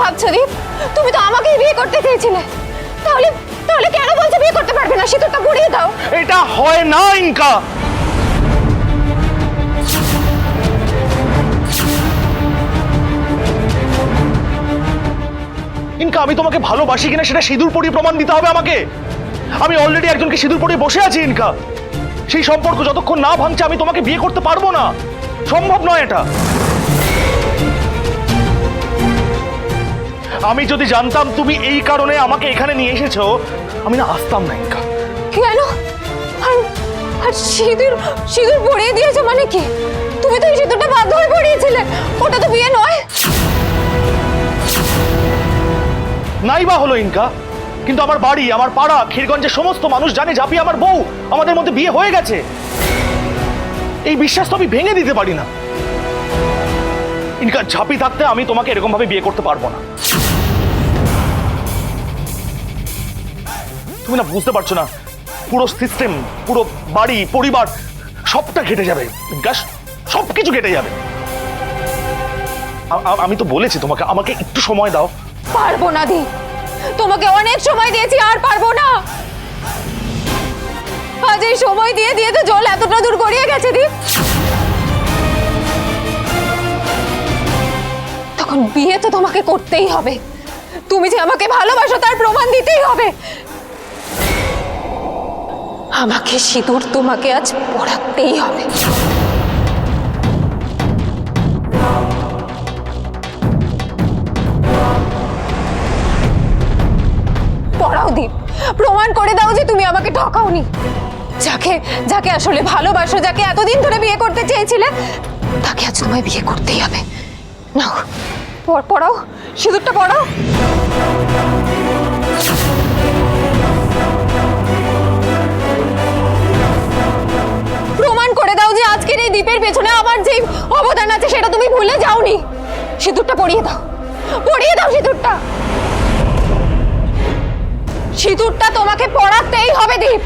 ভাবছো দীপ? তুমি তো আমাকেই বিয়ে করতে চেয়েছিলে, তাহলে তাহলে কেন বলছো বিয়ে করতে পারবে না? সিঁদুরটা পরিয়ে দাও। এটা হয় না ইনকা। ইনকা, আমি তোমাকে ভালোবাসি কিনা সেটা সিঁদুর পরিয়ে প্রমাণ দিতে হবে আমাকে। আমি অলরেডি একজনকে সিঁদুর পরিয়ে বসে আছি ইনকা। সেই সম্পর্ক যতক্ষণ না ভাঙছে আমি তোমাকে বিয়ে করতে পারবো না, সম্ভব নয় এটা। আমি যদি জানতাম তুমি এই কারণে আমাকে এখানে নিয়ে এসেছো, আমি না আসতাম না ইনকা। কেন? আর সিঁদুর সিঁদুর পরিয়ে দিয়েছো মানে কি? তুমি তো এই সিঁদুরটা বাধ্য হয়ে পরিয়েছিলে, ওটা তো বিয়ে নয়। নাই বা হলো ইনকা, কিন্তু আমার বাড়ি, আমার পাড়া, ক্ষীরগঞ্জের সমস্ত মানুষ জানে জাপি আমার বউ, আমাদের মধ্যে বিয়ে হয়ে গেছে। এই বিশ্বাস তো আমি ভেঙে দিতে পারি না ইনকা। ঝাঁপি থাকতে আমি তোমাকে এরকম ভাবে বিয়ে করতে পারবো না। তুমি না বুঝতে পারছো না, পুরো সিস্টেম, পুরো বাড়ি, পরিবার সবটা ঘেটে যাবে ইনকা, সবকিছু ঘেটে যাবে। আমি তো বলেছি তোমাকে, আমাকে একটু সময় দাও। পারবো না দি, তোমাকে অনেক সময় দিয়েছি, আর পারবো না। আজ এই সময় দিয়ে দিয়ে তো জল এতটা দূর গড়িয়ে গেছে দি। তখন বিয়ে তো তোমাকে করতেই হবে। তুমি যে আমাকে ভালোবাসো তার প্রমাণ দিতেই হবে। আমাকে সিঁদুর তোমাকে আজ পরাতেই হবে। পড়াও দীপ, প্রমাণ করে দাও যে তুমি আমাকে ঠকাওনি। যাকে যাকে আসলে ভালোবাসো, যাকে এতদিন ধরে বিয়ে করতে চেয়েছিলে, তাকে আজ তোমায় বিয়ে করতেই হবে। নাও, পড়াও, সিঁদুরটা পড়াও। প্রমাণ করে দাও যে আজকের এই দ্বীপের পেছনে আমার যে অবদান আছে সেটা তুমি ভুলে যাওনি। সিঁদুরটা পরিয়ে দাও, পরিয়ে দাও সিঁদুরটা। সিঁদুরটা তোমাকে পরাতেই হবে দীপ।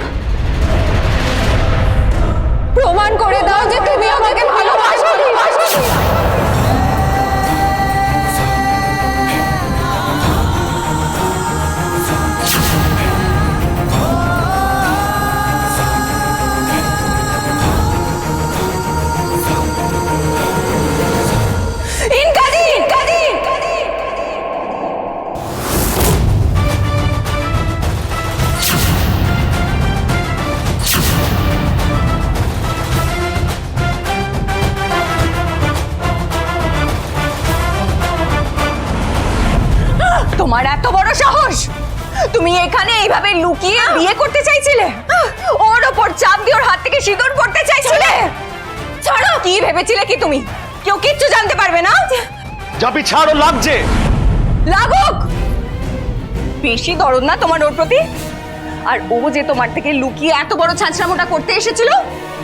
প্রমাণ করে দাও যে তুমি আমাকে ভালোবাসো। তোমার এত বড় সাহস! তুমি এখানে এইভাবে লুকিয়ে বিয়ে করতে চাইছিলে? ওর ওপর চাপ দিয়ে ওর হাত থেকে সিঁদুর পড়তে চাইছিলে? ছাড়ো! কি ভেবেছিলে কি তুমি কেউ কিচ্ছু জানতে পারবে না? জাপি ছাড়ো, লাগছে। লাগুক! বেশি দরদ না তোমার ওর প্রতি? আর ও যে তোমার থেকে লুকিয়ে এত বড় ছাঁচড়ামোটা করতে এসেছিল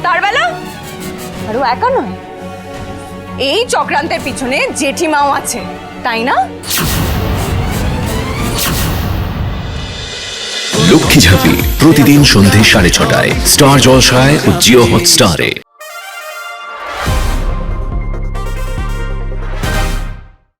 তার বেলা? আর ও একা নয়, এই চক্রান্তের পিছনে জেঠিমাও আছে, তাই না? লক্ষ্মী ঝাঁপি প্রতিদিন সন্ধ্যে 6:30টায় স্টার জলসায় ও জিও হটস্টারে।